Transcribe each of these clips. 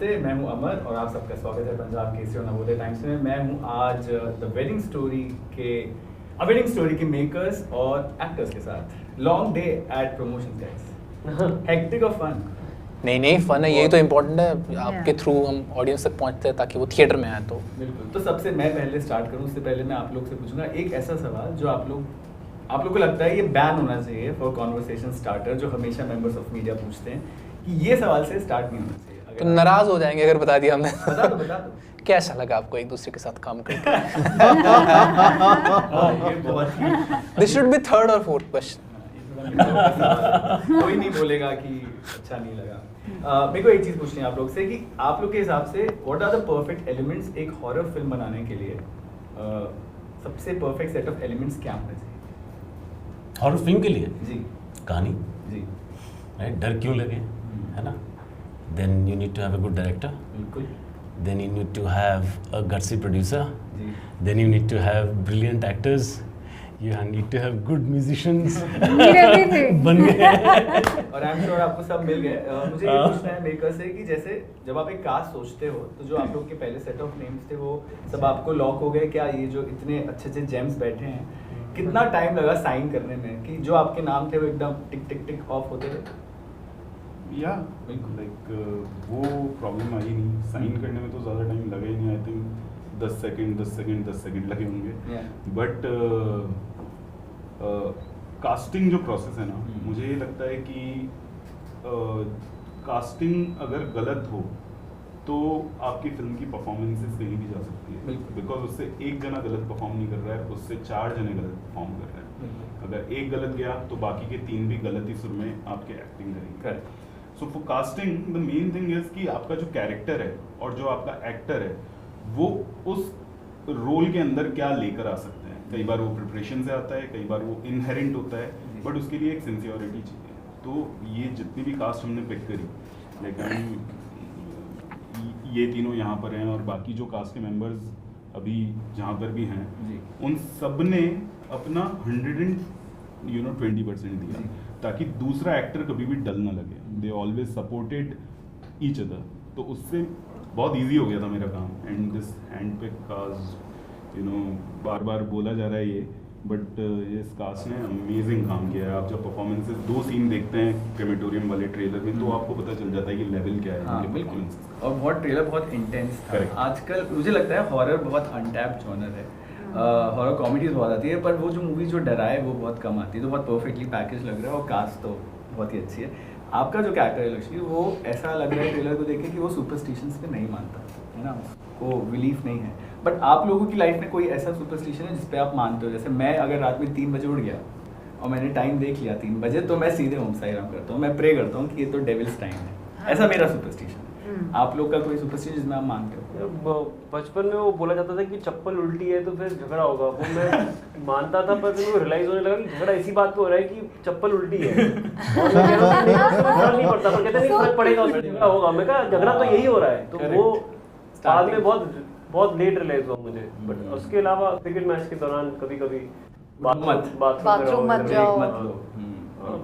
नमस्ते, मैं हूं अमर और आप सबका स्वागत है पंजाब केसरी और नवोदय टाइम्स में। मैं हूं आज द वेडिंग स्टोरी के मेकर्स और एक्टर्स के साथ। Long day at promotion guys, hectic और फन। नहीं फन है, यही तो इम्पोर्टेंट है। आपके थ्रू हम ऑडियंस तक पहुंचते हैं ताकि वो थिएटर में आए। तो बिल्कुल, तो सबसे मैं पहले स्टार्ट करूं उससे पहले मैं आप लोग से पूछूंगा एक ऐसा सवाल जो आप लोग को लगता है ये बैन होना चाहिए फॉर कॉन्वर्सेशन स्टार्टर, जो हमेशा मेंबर्स ऑफ मीडिया पूछते हैं कि ये सवाल से स्टार्ट नहीं होना चाहिए। तो नाराज हो जाएंगे अगर बता दिया हमने। बता दो। कैसा लगा आपको एक दूसरे के साथ काम करके? ये बहुत ही दिस शुड बी थर्ड और फोर्थ क्वेश्चन। कोई नहीं बोलेगा कि अच्छा नहीं लगा। मेरे को एक चीज पूछनी है आप लोग से कि आप लोग के हिसाब से what are the perfect elements एक हॉरर फिल्म बनाने के लिए? सबसे परफेक्ट सेट ऑफ एलिमेंट्स क्या होने चाहिए हॉरर फिल्म के लिए? जी कहानी, जी राइट? डर क्यों लगे, है ना? Then you need to have a good director, बिल्कुल then you need to have a gutsy producer, जी then you need to have brilliant actors, you need to have good musicians. बन गए। और आई एम श्योर आपको सब मिल गए। मुझे ये पूछना है मेकर से कि जैसे जब आप एक कास्ट सोचते हो तो जो आप लोग के पहले सेट ऑफ नेम्स थे वो सब आपको लॉक हो गए क्या? ये जो इतने अच्छे जेम्स बैठे हैं, कितना टाइम लगा साइन करने में कि जो आपके नाम थे वो एकदम टिक टिक टिक ऑफ होते थे? या बिल्कुल, लाइक वो प्रॉब्लम आई नहीं। साइन करने में तो ज़्यादा टाइम लगा ही नहीं। आई थिंक 10 सेकंड लगे होंगे। बट कास्टिंग जो प्रोसेस है ना, मुझे ये लगता है कि कास्टिंग अगर गलत हो तो आपकी फिल्म की परफॉर्मेंसेस कहीं भी जा सकती है। बिकॉज उससे एक जना गलत परफॉर्म नहीं कर रहा है, उससे 4 जने गलत परफॉर्म कर रहे हैं। अगर एक गलत गया तो बाकी के 3 भी गलत ही सुर में आपके एक्टिंग करेंगे। So for casting the main thing is कि आपका जो कैरेक्टर है और जो आपका एक्टर है वो उस रोल के अंदर क्या लेकर आ सकते हैं। कई बार वो प्रिपरेशन से आता है, कई बार वो इनहेरेंट होता है, बट उसके लिए एक सिंसियरिटी चाहिए। तो ये जितनी भी कास्ट हमने पिक करी, लाइक ये तीनों यहाँ पर हैं और बाकी जो कास्ट के मेंबर्स अभी जहाँ पर भी हैं, उन सब ने अपना 120% दिया ताकि दूसरा एक्टर कभी भी डल ना लगे। They always supported each other. तो उससे बहुत इजी हो गया था मेरा काम। And this hand pick cast, बार बार बोला जा रहा है ये, बट इस कास्ट ने अमेजिंग काम किया है। आप जब परफॉर्मेंसेस 2 सीन देखते हैं क्रेमेटोरियम वाले ट्रेलर में तो आपको पता चल जाता है कि लेवल क्या है इनके परफॉर्मेंसेस का। और बहुत ट्रेलर बहुत इंटेंस था। आजकल मुझे लगता है हॉरर बहुत अनटैप्ड जॉनर है। हॉरर कॉमेडीज बहुत आती है पर वो जो मूवी जो डराए वो बहुत कम आती है। तो बहुत परफेक्टली पैकेज लग रहा है और कास्ट तो बहुत ही अच्छी है। आपका जो कैरेक्टर है लक्ष्मी, वो ऐसा लग रहा है ट्रेलर को देख के कि वो सुपरस्टिशंस पे नहीं मानता है ना, उसको बिलीफ नहीं है। बट आप लोगों की लाइफ में कोई ऐसा सुपरस्टिशन है जिस पे आप मानते हो? जैसे मैं अगर रात में 3 बजे उठ गया और मैंने टाइम देख लिया 3 बजे, तो मैं सीधे ओम साई राम करता हूँ, मैं प्रे करता हूँ कि ये तो डेविल्स टाइम है। ऐसा मेरा सुपरस्टिशन है। आप लोग का कोई सुपरस्टिशन जिसमें आप मानते हो? बचपन में वो बोला जाता था कि चप्पल उल्टी है तो फिर झगड़ा होगा, वो मैं मानता था। पर फिर वो रियलाइज होने लगा कि झगड़ा इसी बात पे हो रहा है कि चप्पल उल्टी है। और मैं कह रहा हूँ फर्क नहीं पड़ता, पर कहते नहीं फर्क पड़ेगा, उसमें झगड़ा होगा। मैं कहा झगड़ा तो यही हो रहा है। तो वो बाद में बहुत लेट रियलाइज हुआ मुझे। बट उसके अलावा क्रिकेट मैच के दौरान कभी कभी बाथरूम मत जाओ,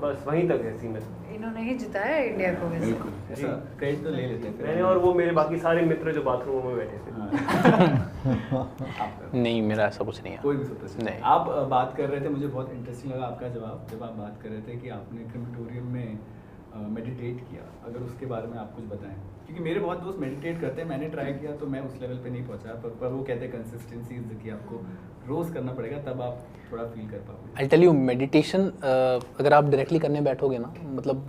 बस वहीं तक है सीमित। इन्होंने ही जिताया इंडिया को वैसे। ऐसा क्रेडिट तो ले लेते हैं मैंने और वो मेरे बाकी सारे मित्र जो बाथरूम में बैठे थे। नहीं, मेरा ऐसा कुछ नहीं है। कोई भी सुपरस्टिशन नहीं। आप बात कर रहे थे, मुझे बहुत इंटरेस्टिंग लगा आपका जवाब जब आप बात कर रहे थे कि आपने क्रेमेटोरियम में मेडिटेट किया। अगर उसके बारे में आप कुछ बताएं, क्योंकि मेरे बहुत दोस्त मेडिटेट करते हैं, मैंने ट्राई किया तो मैं उस लेवल पे नहीं पहुंचा। पर वो कहते हैं कंसिस्टेंसी कि आपको रोज करना पड़ेगा तब आप थोड़ा फील कर पाओगे। आई टेल यू, मेडिटेशन अगर आप डायरेक्टली करने बैठोगे ना, मतलब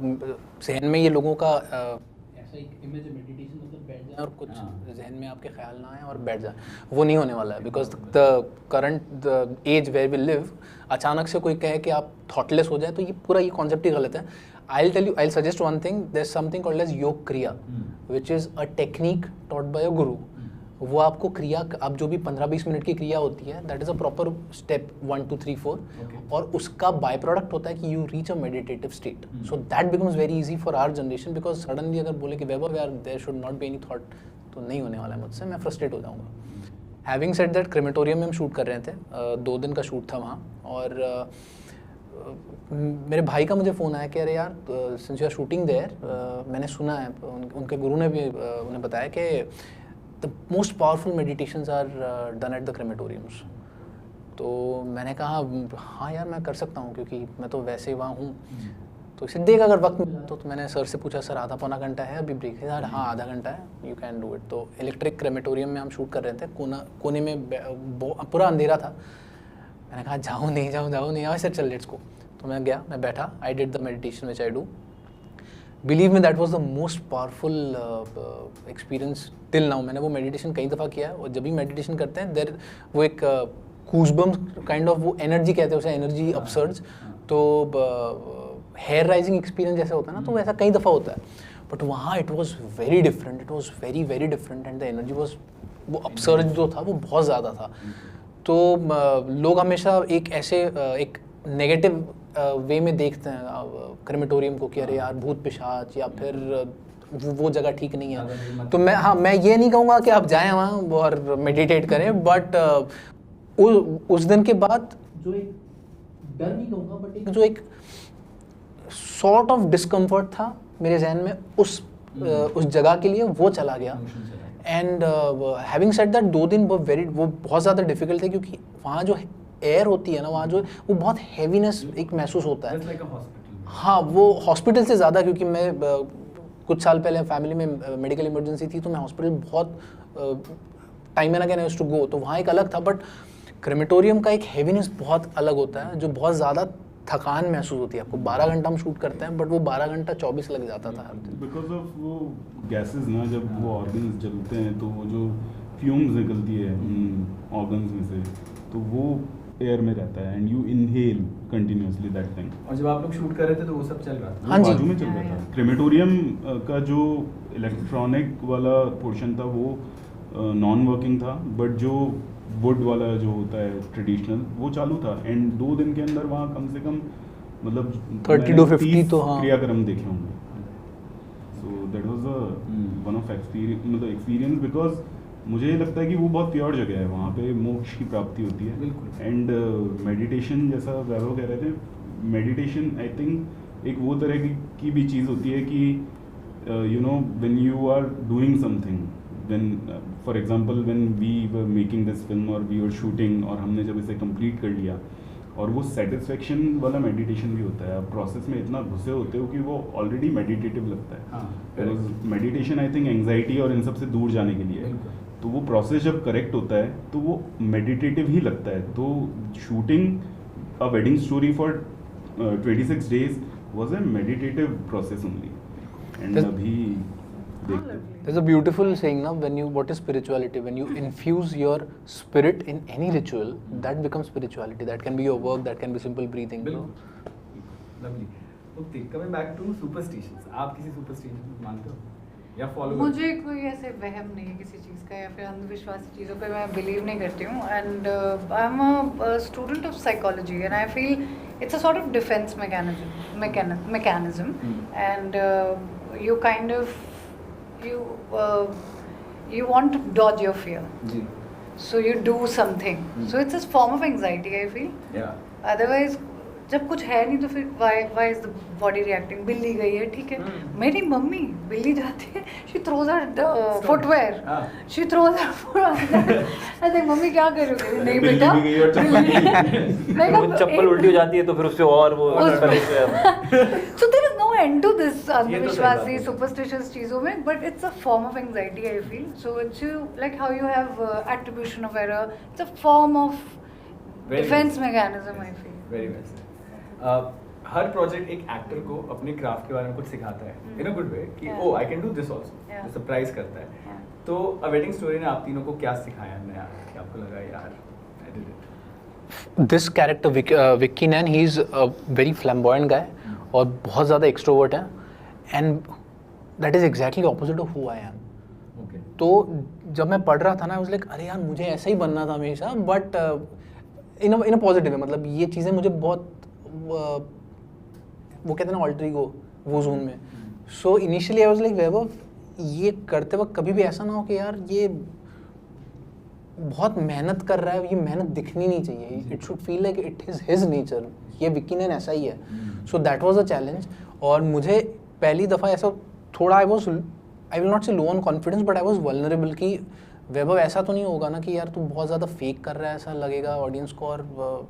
जहन में ये लोगों का ऐसा एक इमेज है मेडिटेशन मतलब बैठ जाए और कुछ जहन में आपके ख्याल ना आए और बैठ जाए, वो नहीं होने वाला है। Because the current age where we live, अचानक से कोई कहे कि आप थॉटलेस हो जाए तो ये पूरा ये कॉन्सेप्ट ही गलत है। I'll tell you, I'll suggest one thing. There's something called as योग क्रिया, which is a technique taught by a guru. वो आपको क्रिया, अब जो भी 15-20 मिनट की क्रिया होती है, that is a proper step 1 2 3 4, और उसका बाय प्रोडक्ट होता है कि you reach a meditative state. So that becomes very easy for our generation because suddenly अगर बोले कि वैभव यार there should not be any thought, तो नहीं होने वाला है मुझसे, मैं फ्रस्ट्रेट हो जाऊँगा। Having said that, क्रेमेटोरियम में हम शूट कर रहे थे, 2 दिन का शूट था वहाँ। और मेरे भाई का मुझे फ़ोन आया कि अरे यार since you are shooting there, मैंने सुना है उनके गुरु ने भी उन्हें बताया कि the most powerful meditations are done at the crematoriums. तो मैंने कहा हाँ यार मैं कर सकता हूँ क्योंकि मैं तो वैसे ही वहाँ हूँ, तो इसे देख अगर वक्त मिला तो मैंने सर से पूछा सर आधा पौना घंटा है अभी ब्रेक है? हाँ आधा घंटा है, यू कैन डू इट। तो इलेक्ट्रिक क्रेमेटोरियम में हम शूट कर रहे थे, कोने में पूरा अंधेरा था। मैंने कहा जाऊँ नहीं आए सर चल लेट्स गो। तो मैं गया, मैं बैठा, I did the meditation which I do. Believe me that was the most powerful experience till now. मैंने वो मेडिटेशन कई दफ़ा किया है और जब भी मेडिटेशन करते हैं देर वो एक गूज़बम्स काइंड ऑफ वो एनर्जी कहते हैं उसे, एनर्जी अपसर्ज। तो हेयर राइजिंग एक्सपीरियंस जैसे होता है ना, तो वैसा कई दफ़ा होता है, बट वहाँ it was very different, it was very very different and the energy was, वो अपसर्ज जो था वो बहुत ज़्यादा था। तो लोग हमेशा एक ऐसे एक नेगेटिव वे में देखते हैं क्रेमेटोरियम को कि अरे यार भूत पिशाच या फिर वो जगह ठीक नहीं है। तो मैं ये नहीं कहूँगा कि आप जाएँ वहाँ और मेडिटेट करें, बट उस दिन के बाद जो एक डर नहीं कहूँगा बट एक जो एक सॉर्ट ऑफ डिस्कम्फर्ट था मेरे जहन में उस जगह के लिए, वो चला गया। एंड हैविंग सेड दैट 2 दिन वो बहुत ज़्यादा डिफिकल्ट थे क्योंकि वहाँ जो एयर होती है ना, वहाँ जो वो बहुत हैवीनेस एक महसूस होता है। हाँ वो हॉस्पिटल से ज़्यादा, क्योंकि मैं कुछ साल पहले फैमिली में मेडिकल इमरजेंसी थी तो मैं हॉस्पिटल बहुत time and again used to go, तो वहाँ एक अलग था। बट क्रेमेटोरियम का एक हैवीनेस बहुत अलग होता है, जो बहुत ज़्यादा थकान महसूस होती है आपको। 12 घंटा हम शूट करते हैं बट वो 12 घंटा 24 लग जाता था। बिकॉज ऑफ वो गैसेस ना, जब वो ऑर्गन्स जलते हैं तो वो जो फ्यूम्स निकलती है ऑर्गन्स में से, तो वो एयर में रहता है and you inhale continuously that thing. और जब आप लोग शूट कर रहे थे तो वो सब चल रहा था? हाँ जी, बाजू में चल रहा था। क्रेमेटोरियम का जो इलेक्ट्रॉनिक वाला पोर्शन था वो नॉन वर्किंग था, बट जो वुड वाला जो होता है ट्रेडिशनल वो चालू था। एंड 2 दिन के अंदर वहाँ कम से कम मतलब 30 to 50 तो हाँ क्रियाक्रम देखे होंगे। सो that was one of experience because मुझे लगता है कि वो बहुत प्योर जगह है, वहाँ पे मोक्ष की प्राप्ति होती है। बिल्कुल। एंड मेडिटेशन जैसा वैभव कह रहे थे, मेडिटेशन आई थिंक एक वो तरह की भी चीज़ होती है कि you know when you are doing something, when for example when we were making this film और वी वर शूटिंग, और हमने जब इसे कंप्लीट कर लिया, और वो सेटिस्फेक्शन वाला मेडिटेशन भी होता है। आप प्रोसेस में इतना घुसे होते हो कि वो ऑलरेडी मेडिटेटिव लगता है। मेडिटेशन आई थिंक एंग्जाइटी और इन सब से दूर जाने के लिए, तो वो प्रोसेस जब करेक्ट होता है तो वो मेडिटेटिव ही लगता है। तो shooting a wedding story for 26 days was a meditative process only. And अभी there's a beautiful saying now, when you, what is spirituality? When you infuse your spirit in any ritual, that becomes spirituality. That can be your work, that can be simple breathing. Lovely. Okay, coming back to superstitions. आप किसी superstition मानते हो या follow? मुझे कोई ऐसे वहम नहीं है किसी चीज़ का या फिर अंधविश्वासी चीज़ों पे मैं बिलीव नहीं करती हूँ। And I am a student of psychology and I feel it's a sort of defence mechanism and you kind of you want to dodge your fear. जी. So you do something. So it's a form of anxiety, I feel. Yeah. Otherwise जब कुछ है नहीं तो फिर why is the body reacting? बिल्ली गई है, ठीक है। मेरी मम्मी बिल्ली जाती है, she throws her footwear, she throws her foot on that. I think mummy क्या करोगे? नहीं बेटा, चप्पल उल्टी हो जाती है तो फिर उससे और वो So there is no end to this अंधविश्वासी superstitious चीज़ों में, but it's a form of anxiety, I feel. So it's like how you have attribution of error. It's a form of defense mechanism, I feel. Very well said. Her project एक actor को अपने craft के बारे में कुछ सिखाता है इन अ good way कि oh I can do this also, जो सरप्राइज करता है। तो अ वेडिंग स्टोरी ने आप तीनों को क्या सिखाया नया कि आपको लगा यार I did it? This character Vicky Nain, he is a very flamboyant guy और बहुत ज़्यादा एक्सट्रोवर्ट है, and that is exactly opposite of who I am. Okay. तो जब मैं पढ़ रहा था ना, आई वाज लाइक अरे यार मुझे ऐसा ही बनना था हमेशा, but in a positive way. मतलब ये चीज़ें मुझे बहुत वो कहते हैं ना ऑल्टर ईगो, वो जोन में। So initially I was like Vaibhav, ये करते वक्त कभी भी ऐसा ना हो कि यार ये बहुत मेहनत कर रहा है, ये मेहनत दिखनी नहीं चाहिए, it should feel like it is his nature, ये विक्की नैन ऐसा ही है. So that was a challenge. और मुझे पहली दफ़ा ऐसा थोड़ा आई विल नॉट से लो on confidence but I was vulnerable कि वैभव ऐसा तो नहीं होगा ना कि यार तू बहुत ज़्यादा फेक कर रहा है, ऐसा लगेगा ऑडियंस को, और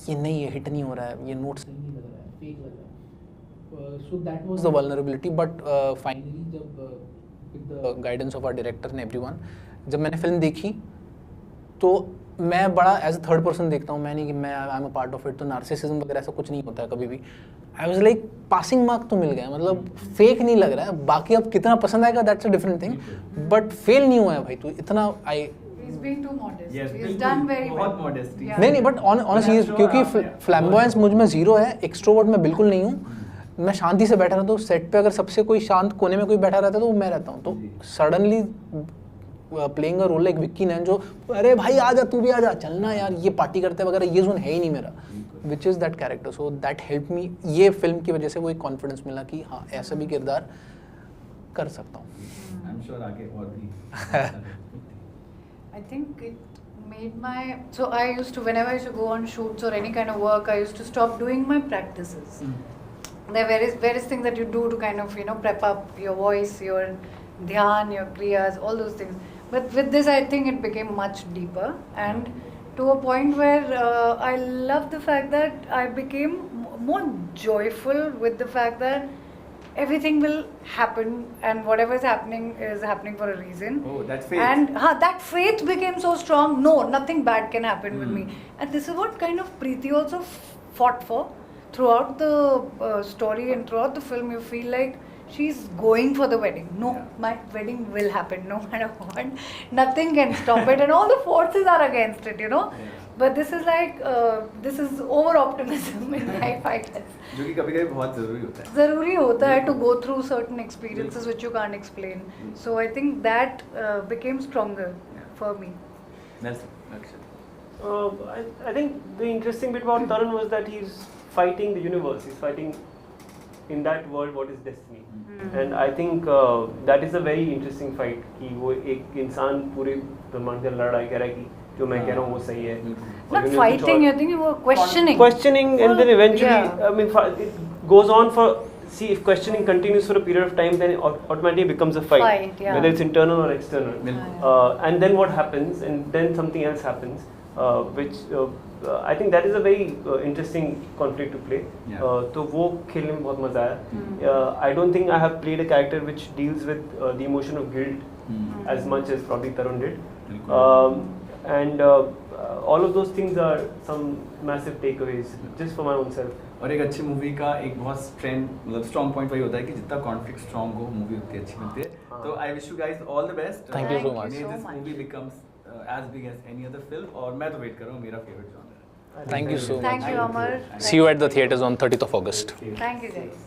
ये नहीं, ये हिट नहीं हो रहा है, ये नोट सही नहीं लग रहा है, फेक लग रहा है. So that was the vulnerability. But finally जब with the guidance of our director and everyone, जब मैंने फिल्म देखी तो मैं बड़ा एज अ थर्ड पर्सन देखता हूँ, मैं नहीं कि मैं I am a part of it, तो नार्सिसिज्म वगैरह ऐसा कुछ नहीं होता है कभी भी. आई वाज लाइक पासिंग मार्क तो मिल गया, मतलब फेक नहीं लग रहा है, बाकी अब कितना पसंद आएगा that's a different thing, but fail नहीं हुआ है भाई, तो इतना आई He's being too modest. Yes, He's बिल्कुल, done very well. बहुत modesty. Yeah. नहीं बट ऑनेस्टली क्योंकि फ्लैम्बॉयंस मुझ में जीरो है, एक्सट्रोवर्ट मैं बिल्कुल नहीं हूँ, मैं शांति से बैठा रहता हूँ. सेट पे अगर सबसे कोई शांत कोने में कोई बैठा रहता है तो वो मैं रहता हूँ. तो suddenly playing a role like Vicky Nain, जो अरे भाई आ जा, तू भी आ जा, चलना यार, ये पार्टी करते वगैरह, ये जोन है ही नहीं मेरा, which is that character. So that help me. ये फिल्म की वजह से वो एक कॉन्फिडेंस मिला कि हाँ ऐसा भी किरदार कर सकता हूँ. आई एम श्योर आगे और भी. I think it made my, so I used to, whenever I used to go on shoots or any kind of work, I used to stop doing my practices. There are various things that you do to kind of, you know, prep up your voice, your dhyan, your kriyas, all those things. But with this, I think it became much deeper, and to a point where I love the fact that I became more joyful with the fact that everything will happen, and whatever is happening for a reason. Oh, that's faith. And that faith became so strong. No, nothing bad can happen with me. And this is what kind of Preeti also fought for throughout the story and throughout the film. You feel like she's going for the wedding. No, my wedding will happen no matter what. Nothing can stop it, and all the forces are against it, you know. Yeah. But this is like this is over optimism in life, I guess. जो कि कभी-कभी बहुत ज़रूरी होता है. ज़रूरी होता है to go through certain experiences which you can't explain. So I think that became stronger for me. Nelson, Akshay. I think the interesting bit about Tarun was that he's fighting the universe. He's fighting in that world what is destiny. And I think that is a very interesting fight. कि वो एक इंसान पूरे ब्रह्मांड से लड़ रहा है, कह रहा है कि जो मैं कह रहा हूँ वो सही है. Not fighting, you're thinking about questioning. Questioning, and then eventually, Yeah. I mean, it goes on for. See, if questioning continues for a period of time, then it automatically becomes a fight, Yeah. whether it's internal or external. बिल्कुल. And then what happens, and then something else happens, which I think that is a very interesting conflict to play. Yeah. तो वो खेलने में बहुत मजा आया. I don't think I have played a character which deals with the emotion of guilt as much as probably Tarun did. And all of those things are some massive takeaways just for my own self. और एक अच्छी movie का एक बहुत strong point वही होता है कि जितना कॉन्फ्लिक्ट स्ट्रॉन्ग हो मूवी उतनी अच्छी बनती है. तो I wish you guys all the best. Thank you so much. May this movie becomes as big as any other film. और मैं तो वेट कर रहा हूँ, मेरा फेवरेट जॉनर है. Thank you so much. Thank you, Amar. See you at the theaters on 30th of August. Thank you, guys.